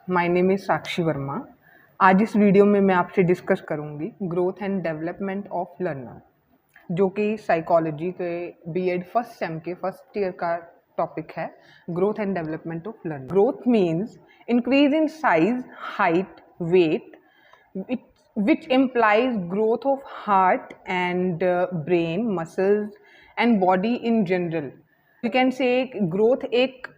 My name is Sakshi Verma. आज इस video में मैं आपसे डिस्कस करूंगी growth and development of learner, जो कि साइकोलॉजी के बीएड फर्स्ट सेम के फर्स्ट ईयर का टॉपिक है। Growth and development of learner. Growth means increase in size, height, weight, which implies growth of heart and brain, muscles and body in general. We can say growth एक,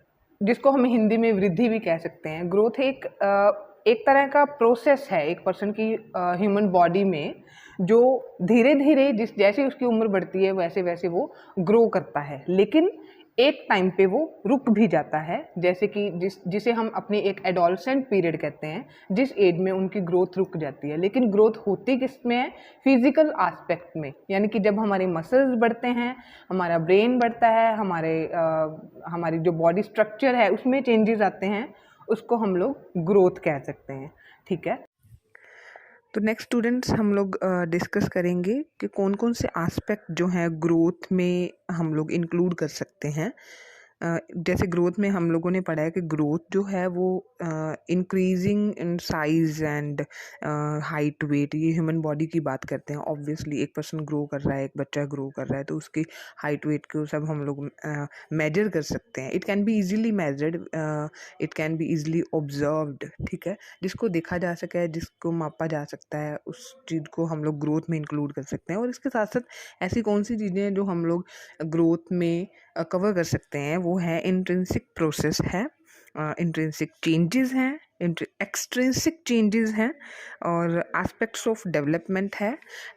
जिसको हम हिंदी में वृद्धि भी कह सकते हैं। ग्रोथ एक तरह का प्रोसेस है एक पर्सन की ह्यूमन बॉडी में, जो धीरे धीरे जैसे उसकी उम्र बढ़ती है वैसे वैसे वो ग्रो करता है, लेकिन एक टाइम पे वो रुक भी जाता है। जैसे कि जिसे हम अपनी एक एडोलसेंट पीरियड कहते हैं, जिस एज में उनकी ग्रोथ रुक जाती है। लेकिन ग्रोथ होती किस में है? फिजिकल एस्पेक्ट में, यानी कि जब हमारे मसल्स बढ़ते हैं, हमारा ब्रेन बढ़ता है, हमारी जो बॉडी स्ट्रक्चर है उसमें चेंजेस आते हैं, उसको हम लोग ग्रोथ कह सकते हैं। ठीक है, तो नेक्स्ट स्टूडेंट्स हम लोग डिस्कस करेंगे कि कौन कौन से एस्पेक्ट जो हैं ग्रोथ में हम लोग इंक्लूड कर सकते हैं। जैसे ग्रोथ में हम लोगों ने पढ़ा है कि ग्रोथ जो है वो increasing in size and height, weight, ये ह्यूमन बॉडी की बात करते हैं। ऑब्वियसली एक पर्सन ग्रो कर रहा है, एक बच्चा ग्रो कर रहा है, तो उसकी हाइट, वेट को सब हम लोग मेजर कर सकते हैं। It can be easily measured, it can be easily observed. ठीक है, जिसको देखा जा सके, जिसको मापा जा सकता है, उस चीज़ को हम लोग ग्रोथ में इंक्लूड कर सकते हैं। और इसके साथ साथ ऐसी कौन सी चीज़ें हैं जो हम लोग ग्रोथ में कवर कर सकते हैं, वो है इंट्रिंसिक प्रोसेस है, इंट्रिंसिक चेंजेस हैं, एक्सट्रिंसिक चेंजेस हैं, और एस्पेक्ट्स ऑफ डेवलपमेंट है।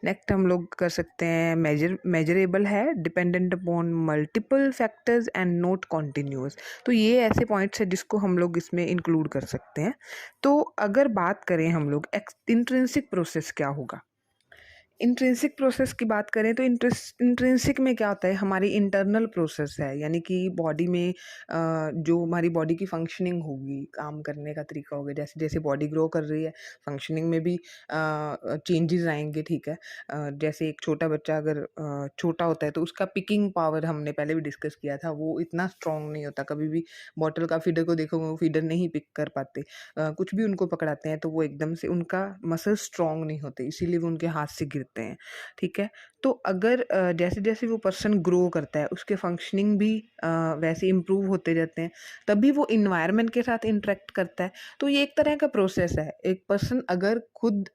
नेक्स्ट हम लोग कर सकते हैं मेजरेबल है, dependent upon multiple factors and not continuous. तो ये ऐसे पॉइंट्स हैं जिसको हम लोग इसमें इंक्लूड कर सकते हैं। तो अगर बात करें हम लोग इंट्रिंसिक प्रोसेस क्या होगा, इंट्रिंसिक प्रोसेस की बात करें तो इंट्रिंसिक में क्या होता है, हमारी इंटरनल प्रोसेस है। यानी कि बॉडी में जो हमारी बॉडी की फंक्शनिंग होगी, काम करने का तरीका होगा, जैसे जैसे बॉडी ग्रो कर रही है फंक्शनिंग में भी चेंजेस आएंगे। ठीक है, जैसे एक छोटा बच्चा अगर छोटा होता है तो उसका पिकिंग पावर, हमने पहले भी डिस्कस किया था, वो इतना स्ट्रांग नहीं होता। कभी भी बॉटल का फीडर को देखोगे, वो फीडर नहीं पिक कर पाते। कुछ भी उनको पकड़ाते हैं तो वो एकदम से, उनका मसल स्ट्रांग नहीं होते, इसीलिए वो उनके हाथ से गिरते हैं। ठीक है, तो अगर जैसे जैसे वो पर्सन ग्रो करता है, उसके फंक्शनिंग भी वैसे इम्प्रूव होते जाते हैं, तभी वो इन्वायरमेंट के साथ इंटरेक्ट करता है। तो ये एक तरह का प्रोसेस है। एक पर्सन अगर खुद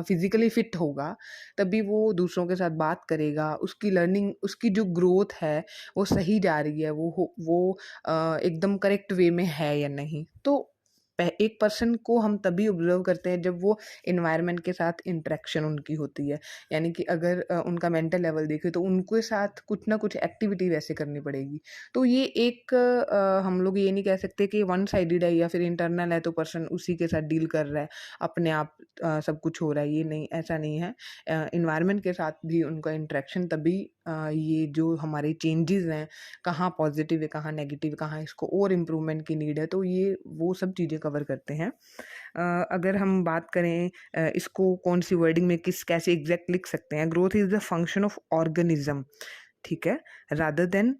फिजिकली फिट होगा, तभी वो दूसरों के साथ बात करेगा, उसकी लर्निंग, उसकी जो ग्रोथ है वो सही जा रही है, वो एकदम करेक्ट वे में है या नहीं। तो एक पर्सन को हम तभी ऑब्जर्व करते हैं जब वो इन्वायरमेंट के साथ इंटरेक्शन उनकी होती है। यानी कि अगर उनका मेंटल लेवल देखें तो उनके साथ कुछ ना कुछ एक्टिविटी वैसे करनी पड़ेगी। तो ये एक हम लोग ये नहीं कह सकते कि वन साइडेड है या फिर इंटरनल है तो पर्सन उसी के साथ डील कर रहा है, अपने आप सब कुछ हो रहा है। ये नहीं, ऐसा नहीं है। इन्वायरमेंट के साथ भी उनका इंटरेक्शन, तभी ये जो हमारे चेंजेस हैं, कहाँ पॉजिटिव है, कहाँ नेगेटिव, कहाँ इसको और इम्प्रूवमेंट की नीड है, तो ये वो सब चीज़ें कवर करते हैं। अगर हम बात करें इसको कौन सी वर्डिंग में कैसे एग्जैक्ट लिख सकते हैं, growth is the function of organism, ठीक है, रादर देन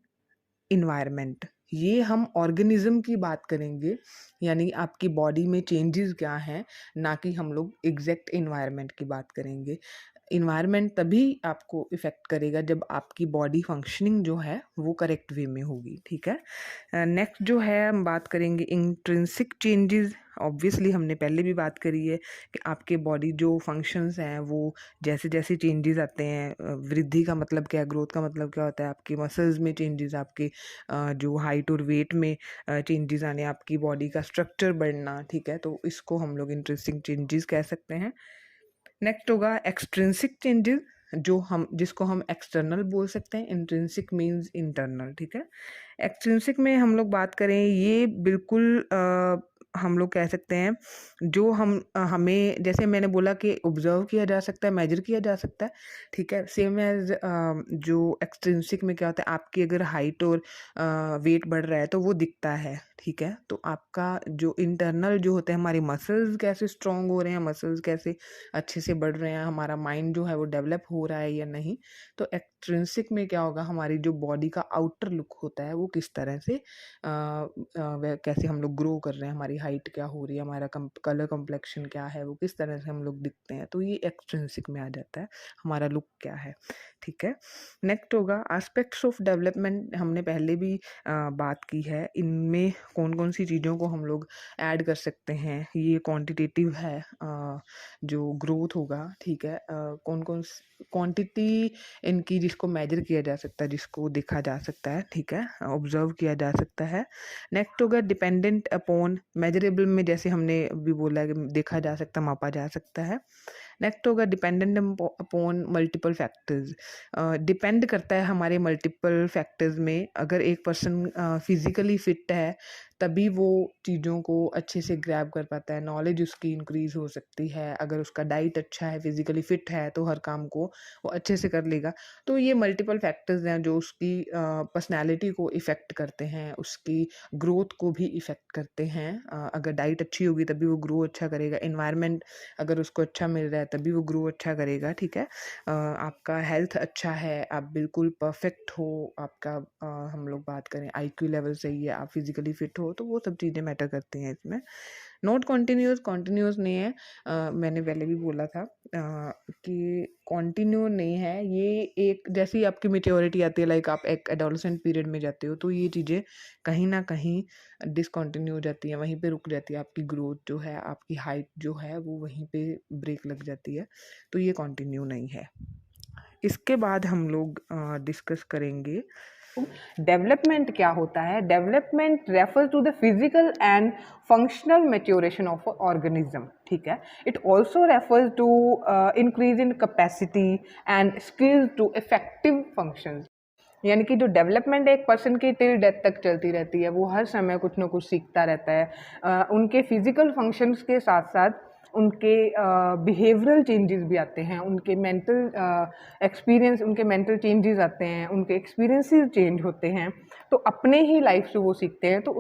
इन्वायरमेंट। ये हम ऑर्गेनिज्म की बात करेंगे, यानी आपकी बॉडी में चेंजेस क्या हैं, ना कि हम लोग एग्जैक्ट इन्वायरमेंट की बात करेंगे। इन्वायरमेंट तभी आपको इफ़ेक्ट करेगा जब आपकी बॉडी फंक्शनिंग जो है वो करेक्ट वे में होगी। ठीक है, नेक्स्ट जो है हम बात करेंगे इंट्रिंसिक चेंजेस। ऑब्वियसली हमने पहले भी बात करी है कि आपके बॉडी जो फंक्शंस हैं वो जैसे जैसे चेंजेस आते हैं, वृद्धि का मतलब क्या है, ग्रोथ का मतलब क्या होता है, आपके मसल्स में चेंजेस, आपके जो हाइट और वेट में चेंजेस आने, आपकी बॉडी का स्ट्रक्चर बढ़ना। ठीक है, तो इसको हम लोग इंट्रिंसिक चेंजेस कह सकते हैं। नेक्स्ट होगा एक्सट्रिंसिक चेंजेस, जिसको हम एक्सटर्नल बोल सकते हैं। Intrinsic means internal. ठीक है, एक्सट्रिंसिक में हम लोग बात करें, ये बिल्कुल हम लोग कह सकते हैं जो हमें, जैसे मैंने बोला कि ऑब्जर्व किया जा सकता है, मेजर किया जा सकता है। ठीक है, सेम एज जो एक्सट्रिंसिक में क्या होता है, आपकी अगर हाइट और वेट बढ़ रहा है तो वो दिखता है। ठीक है। तो आपका जो इंटरनल जो होते हैं, हमारे मसल्स कैसे स्ट्रॉन्ग हो रहे हैं, मसल्स कैसे अच्छे से बढ़ रहे हैं, हमारा माइंड जो है वो डेवलप हो रहा है या नहीं। तो एक्सट्रिंसिक में क्या होगा, हमारी जो बॉडी का आउटर लुक होता है वो किस तरह से कैसे हम लोग ग्रो कर रहे हैं, हमारी हाइट क्या हो रही है, हमारा कलर कम्प्लेक्शन क्या है, वो किस तरह से हम लोग दिखते हैं, तो ये एक्सट्रिंसिक में आ जाता है, हमारा लुक क्या है। ठीक है। नेक्स्ट होगा एस्पेक्ट्स ऑफ डेवलपमेंट। हमने पहले भी बात की है, इनमें कौन कौन सी चीज़ों को हम लोग ऐड कर सकते हैं। ये क्वांटिटेटिव है, जो ग्रोथ होगा, ठीक है। कौन कौन क्वांटिटी इनकी जिसको मेजर किया जा सकता है, जिसको देखा जा सकता है, ठीक है, ऑब्जर्व किया जा सकता है। नेक्स्ट होगा डिपेंडेंट अपॉन मेजरेबल में, जैसे हमने भी बोला है कि देखा जा सकता, मापा जा सकता है। नेक्स्ट होगा dependent upon multiple factors. Depend करता है हमारे मल्टीपल फैक्टर्स में। अगर एक पर्सन फिजिकली फिट है तभी वो चीज़ों को अच्छे से ग्रैब कर पाता है, नॉलेज उसकी इंक्रीज हो सकती है। अगर उसका डाइट अच्छा है, फिजिकली फिट है, तो हर काम को वो अच्छे से कर लेगा। तो ये मल्टीपल फैक्टर्स हैं जो उसकी पर्सनैलिटी को इफ़ेक्ट करते हैं, उसकी ग्रोथ को भी इफ़ेक्ट करते हैं। अगर डाइट अच्छी होगी तभी वो ग्रो अच्छा करेगा, इन्वायरमेंट अगर उसको अच्छा मिल रहा है तभी वो ग्रो अच्छा करेगा। ठीक है। आपका हेल्थ अच्छा है, आप बिल्कुल परफेक्ट हो, आपका हम लोग बात करें आईक्यू लेवल सही है, आप फिजिकली फिट हो, तो वो सब चीज़ें मैटर करती हैं इसमें। नॉट कॉन्टिन्यूस, कॉन्टिन्यूस नहीं है। मैंने पहले भी बोला था कि कॉन्टिन्यू नहीं है ये। एक जैसे ही आपकी मेच्योरिटी आती है, लाइक आप एक एडोलसेंट पीरियड में जाते हो, तो ये चीज़ें कहीं ना कहीं डिसकंटिन्यू हो जाती हैं, वहीं पे रुक जाती है। आपकी ग्रोथ जो है, आपकी हाइट जो है, वो वहीं पे ब्रेक लग जाती है, तो ये कंटिन्यू नहीं है। इसके बाद हम लोग डिस्कस करेंगे डेवलपमेंट क्या होता है। Development refers to the physical and functional maturation of a organism. ठीक है। It also refers to increase in capacity and skills to effective functions. यानी कि जो डेवलपमेंट एक पर्सन की टिल डेथ तक चलती रहती है, वो हर समय कुछ ना कुछ सीखता रहता है। उनके फिजिकल फंक्शंस के साथ साथ उनके बिहेवियरल चेंजेस भी आते हैं, उनके मेंटल एक्सपीरियंस, उनके मेंटल चेंजेस आते हैं, उनके एक्सपीरियंसेस चेंज होते हैं, तो अपने ही लाइफ से वो सीखते हैं। तो